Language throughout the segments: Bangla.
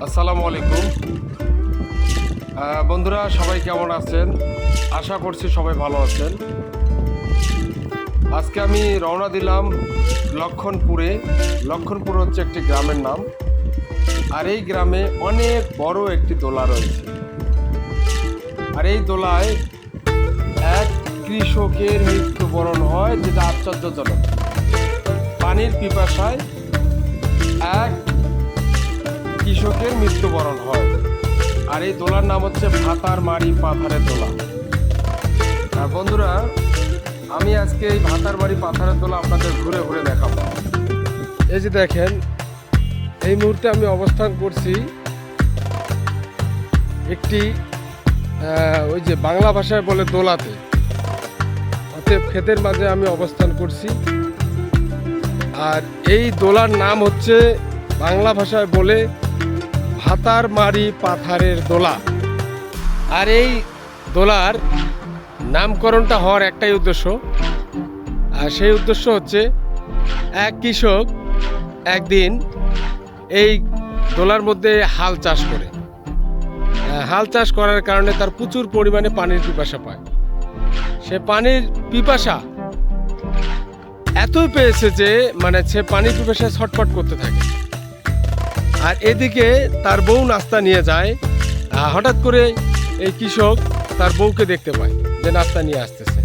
আসসালামু আলাইকুম বন্ধুরা, সবাই কেমন আছেন? আশা করছি সবাই ভালো আছেন। আজকে আমি রওনা দিলাম লক্ষণপুরে। লক্ষণপুর হচ্ছে একটি গ্রামের নাম, আর এই গ্রামে অনেক বড় একটি দোলা রয়েছে। আর এই দোলায় এক কৃষকের মৃত্যুবরণ হয়, যেটা আশ্চর্যজনক। পানির পিপাসায় এক কৃষকের মৃত্যুবরণ হয়। আর এই দোলার নাম হচ্ছে ভাতার মারি পাথারের দোলা। বন্ধুরা, আমি আজকে এই ভাতার মারি পাথারের দোলা আপনাদের ঘুরে ঘুরে দেখাবো। এই যে দেখেন, এই মুহূর্তে আমি অবস্থান করছি একটি ওই যে বাংলা ভাষায় বলে দোলাতে, অতএব ক্ষেতের মাঝে আমি অবস্থান করছি। আর এই দোলার নাম হচ্ছে বাংলা ভাষায় বলে ভাতার মারি পাথারের দোলা। আর এই দোলার নামকরণটা হওয়ার একটাই উদ্দেশ্য, আর সেই উদ্দেশ্য হচ্ছে এক কৃষক একদিন এই দোলার মধ্যে হাল চাষ করে। হাল চাষ করার কারণে তার প্রচুর পরিমাণে পানির পিপাসা পায়। সে পানির পিপাসা এতই পেয়েছে যে সে পানির পিপাসায় ছটফট করতে থাকে। আর এদিকে তার বউ নাস্তা নিয়ে যায়। হঠাৎ করে এই কৃষক তার বউকে দেখতে পায় যে নাস্তা নিয়ে আসতেছে।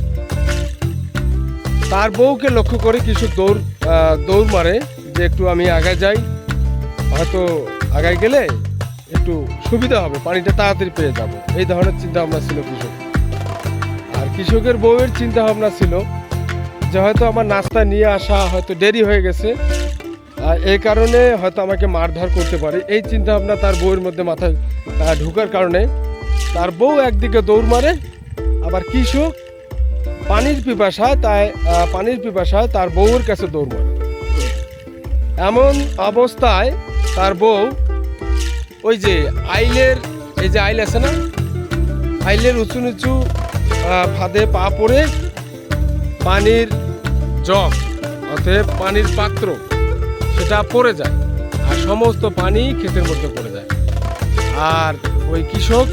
তার বউকে লক্ষ্য করে কৃষক দৌড় মারে যে একটু আমি আগায় যাই, হয়তো আগায় গেলে একটু সুবিধা হবে, পানিটা তাড়াতাড়ি পেয়ে যাব। এই ধরনের চিন্তা ভাবনা ছিল কৃষক। আর কৃষকের বউয়ের চিন্তা ভাবনা ছিল যে হয়তো আমার নাস্তা নিয়ে আসা হয়তো দেরি হয়ে গেছে, এই কারণে হয়তো আমাকে মারধর করতে পারে। এই চিন্তা ভাবনা তার বউয়ের মধ্যে মাথায় ঢুকার কারণে তার বউ একদিকে দৌড় মারে, আবার কৃষক পানির পিপাসায় তার বউয়ের কাছে দৌড় মারে। এমন অবস্থায় তার বউ ওই যে এই যে আইল আছে না, আইলের উঁচু নিচু ফাঁদে পা পড়ে পানির জগ অতএব পানির পাত্র সেটা পড়ে যায়, আর সমস্ত পানি ক্ষেতের মধ্যে পড়ে যায়। আর ওই কৃষক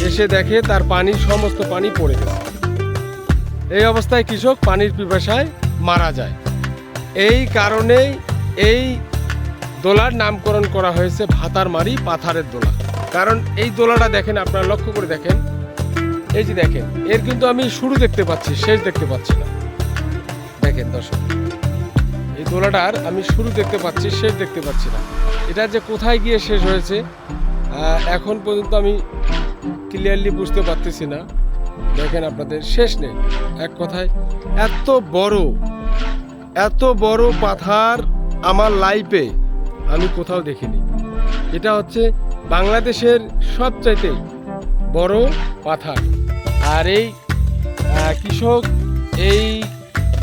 এসে দেখে তার সমস্ত পানি পড়ে গেছে। এই অবস্থায় কৃষক পানির পিপাসায় মারা যায়। এই কারণেই এই দোলার নামকরণ করা হয়েছে ভাতার মারি পাথারের দোলা। কারণ এই দোলাটা দেখেন, আপনারা লক্ষ্য করে দেখেন, এই যে দেখেন, এর কিন্তু আমি শুরু দেখতে পাচ্ছি, শেষ দেখতে পাচ্ছি না। দেখেন দর্শক, এই দোলাটার আমি শুরু দেখতে পাচ্ছি, শেষ দেখতে পাচ্ছি না। এটা যে কোথায় গিয়ে শেষ হয়েছে এখন পর্যন্ত আমি ক্লিয়ারলি বুঝতে পারতেছি না। দেখেন, আপনাদের শেষ নেই। এক কথায় এত বড় পাথার আমার লাইফে আমি কোথাও দেখিনি। এটা হচ্ছে বাংলাদেশের সবচাইতে বড় পাথার। আর এই কৃষক এই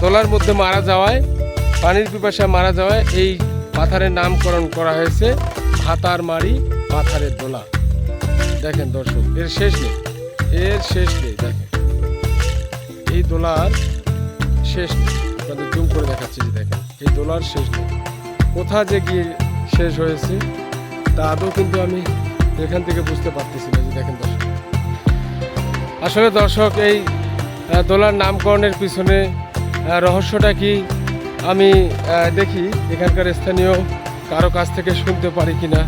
দোলার মধ্যে মারা যাওয়ায়, পানির পিপাসায় মারা যাওয়ায় এই পাথারের নামকরণ করা হয়েছে ভাতার মারি পাথারের দোলা। দেখেন দর্শক, এর শেষ নেই। দেখেন, এই দোলার শেষ নেই। আপনাদের জুম করে দেখাচ্ছি যে দেখেন, এই দোলার শেষ নেই। কোথা যে গিয়ে শেষ হয়েছে তা আদৌ কিন্তু আমি এখান থেকে বুঝতে পারতেছি না। যে দেখেন দর্শক, আসলে দর্শক, এই দোলার নামকরণের পিছনে রহস্যটা কি আমি দেখি এখানকার স্থানীয় কারো কাছ থেকে শুনতে পারি কিনা,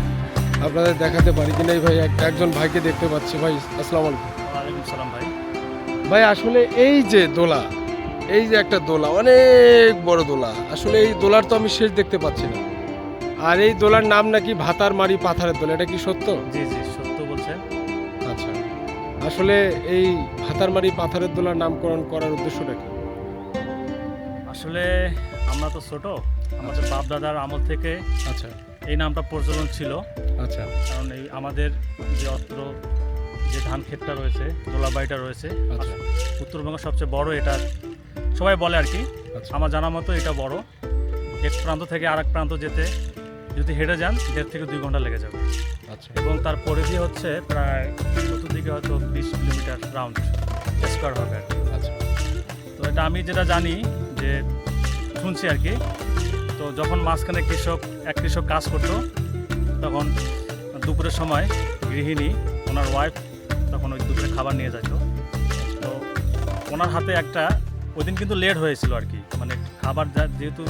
আপনাদের দেখাতে পারি কিনা। এই ভাই, একজন ভাইকে দেখতে পাচ্ছি। ভাই আসসালামু আলাইকুম। ওয়ালাইকুম সালাম ভাই। ভাই, আসলে এই যে দোলা, এই যে একটা দোলা, অনেক বড় দোলা, আসলে এই দোলার তো আমি শেষ দেখতে পাচ্ছি না। আর এই দোলার নাম নাকি ভাতার মারি পাথারের দোলা, এটা কি সত্য? জি জি, সত্য বলছেন। আচ্ছা, আসলে এই ভাতার মারি পাথারের দোলার নামকরণ করার উদ্দেশ্যটা কি? আসলে আমরা তো ছোট, আমাদের বাপ দাদার আমল থেকে আচ্ছা এই নামটা প্রচলন ছিল। আচ্ছা কারণ এই আমাদের যে অত্র যে ধান ক্ষেতটা রয়েছে, দোলাবাড়িটা রয়েছে, আচ্ছা উত্তরবঙ্গের সবচেয়ে বড়, এটা সবাই বলে আর কি। আচ্ছা আমার জানা মতো এটা বড়। এক প্রান্ত থেকে আরেক প্রান্ত যেতে যদি হেঁটে যান 1.5 থেকে 2 ঘন্টা লেগে যাবে। আচ্ছা এবং তার পরিধি হচ্ছে প্রায় চতুর্দিকে হয়তো 20 কিলোমিটার রাউন্ড স্কোয়ার হবে আর কি। আচ্ছা তো এটা আমি যেটা জানি, যে শুনছি আর কি। তো যখন মাঝখানে এক কৃষক কাজ করতো, তখন দুপুরের সময় গৃহিণী ওনার ওয়াইফ তখন ওই দুপুরে খাবার নিয়ে যেত। তো ওনার হাতে একটা ওই দিন কিন্তু লেট হয়েছিল আর কি, মানে খাবার যেহেতু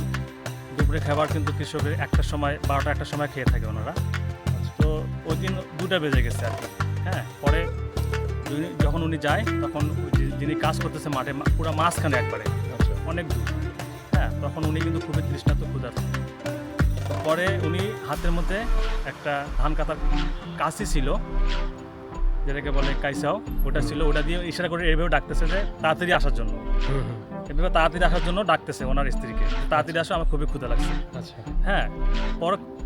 দুপুরে খাবার কিন্তু কৃষকের 1টার সময় 12টা 1টার সময় খেয়ে থাকে ওনারা। তো ওই দিন 2টা বেজে গেছে আর কি। হ্যাঁ, পরে যখন উনি যায় তখন যিনি কাজ করতেছে মাঠে পুরো মাঝখানে একবারে আচ্ছা অনেক দূর। হ্যাঁ, তখন উনি কিন্তু খুবই তৃষ্ণার্ত ক্ষুধার্ত। পরে উনি হাতের মধ্যে একটা ধান কাটার কাশি ছিল, যেটাকে বলে কাইসাও, ওটা ছিল। ওটা দিয়ে ইশারা করে এভাবে ডাকতেছে যে তাড়াতাড়ি আসার জন্য, এভাবে তাড়াতাড়ি আসার জন্য ডাকতেছে ওনার স্ত্রীকে, তাড়াতাড়ি আসো, আমার খুবই ক্ষুধা লাগছে। আচ্ছা হ্যাঁ,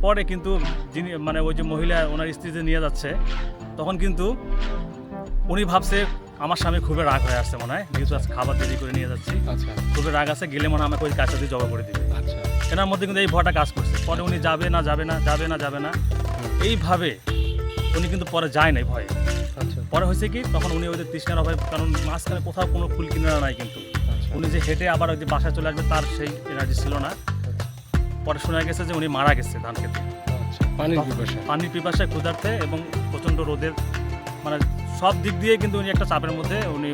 পরে কিন্তু যিনি মানে ওই যে মহিলা ওনার স্ত্রী যে নিয়ে যাচ্ছে, তখন কিন্তু উনি ভাবছে আমার স্বামী খুবই রাগ হয়ে আসছে মনে হয়, যেহেতু আজ খাবার দেরি করে নিয়ে যাচ্ছি, আচ্ছা খুবই রাগ আছে, গেলে মনে হয় আমাকে ওই কাজটা দিয়ে জবা করে দিবে। আচ্ছা এনার মধ্যে কিন্তু এই ভয়টা কাজ করছে। পরে উনি যাবে না যাবে না যাবে না যাবে না এইভাবে উনি কিন্তু পরে যায় নাই ভয়ে। আচ্ছা পরে হয়েছে কি, তখন উনি ওই যে তৃষ্ণার অভাবে, কারণ মাঝখানে কোথাও কোনো ফুল কিনারা নাই, কিন্তু উনি যে হেঁটে আবার ওই যে বাসায় চলে আসবে তার সেই এনার্জি ছিল না। পরে শোনা গেছে যে উনি মারা গেছে ধান খেতে, আচ্ছা পানির পিপাসা। পানির পিপাসায় ক্ষুধার্তে এবং প্রচণ্ড রোদের, মানে সব দিক দিয়ে কিন্তু উনি একটা চাপের মধ্যে উনি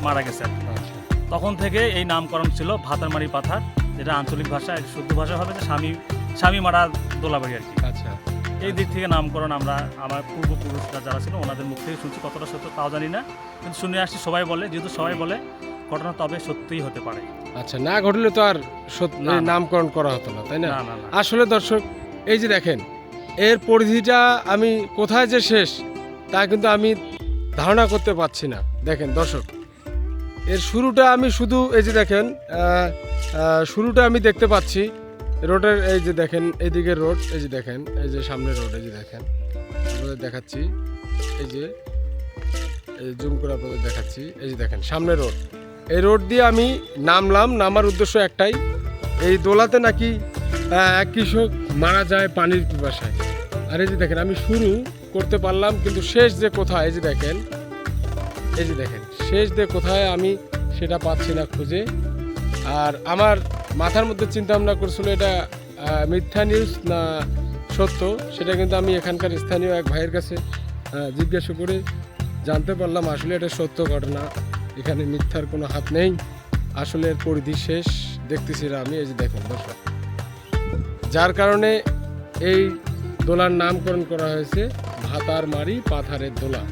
মারা গেছে আর কি। আচ্ছা তখন থেকে এই নামকরণ ছিল ভাতারমারি পাথার, যেটা আঞ্চলিক ভাষায় শুদ্ধ ভাষা হবে যে স্বামী মারা দোলাবাড়ি আর কি। আচ্ছা এই দিক থেকে নামকরণ আমরা আমার পূর্বপুরুষরা যারা ছিল ওনাদের মুখ থেকে শুনছি, কতটা সত্য তাও জানি না, কিন্তু শুনে আসছি সবাই বলে, যেহেতু সবাই বলে ঘটনা তবে সত্যিই হতে পারে। আচ্ছা, না ঘটলে তো আর না, না। নামকরণ করা হতো না, তাই না? না না না আসলে দর্শক, এই যে দেখেন এর পরিধিটা আমি কোথায় যে শেষ তা কিন্তু আমি ধারণা করতে পারছি না। দেখেন দর্শক, এর শুরুটা আমি শুধু এই যে দেখেন শুরুটা আমি দেখতে পাচ্ছি রোডের, এই যে দেখেন এইদিকে রোড, এই যে দেখেন এই যে সামনে রোড, এই যে দেখেন আপনাদের দেখাচ্ছি, এই যে জুম করে আপনাদের দেখাচ্ছি, এই যে দেখেন সামনে রোড। এই রোড দিয়ে আমি নামার উদ্দেশ্য একটাই, এই দোলাতে নাকি এক কৃষক মারা যায় পানির পিপাসায়। আর এই যে দেখেন আমি শুরু করতে পারলাম, কিন্তু শেষ যে কোথায়, এই যে দেখেন শেষ যে কোথায় আমি সেটা পাচ্ছি না খুঁজে। আর আমার মাথার মধ্যে চিন্তা ভাবনা করছিল এটা মিথ্যা নিউজ না সত্য, সেটা কিন্তু আমি এখানকার স্থানীয় এক ভাইয়ের কাছে জিজ্ঞাসা করে জানতে পারলাম আসলে এটা সত্য ঘটনা, এখানে মিথ্যার কোনো হাত নেই। আসলে এর পরিধি শেষ দেখতেছিলাম আমি, এই যে দেখেন দর্শক, যার কারণে এই দোলার নামকরণ করা হয়েছে ভাতারমারি পাথারের দোলা।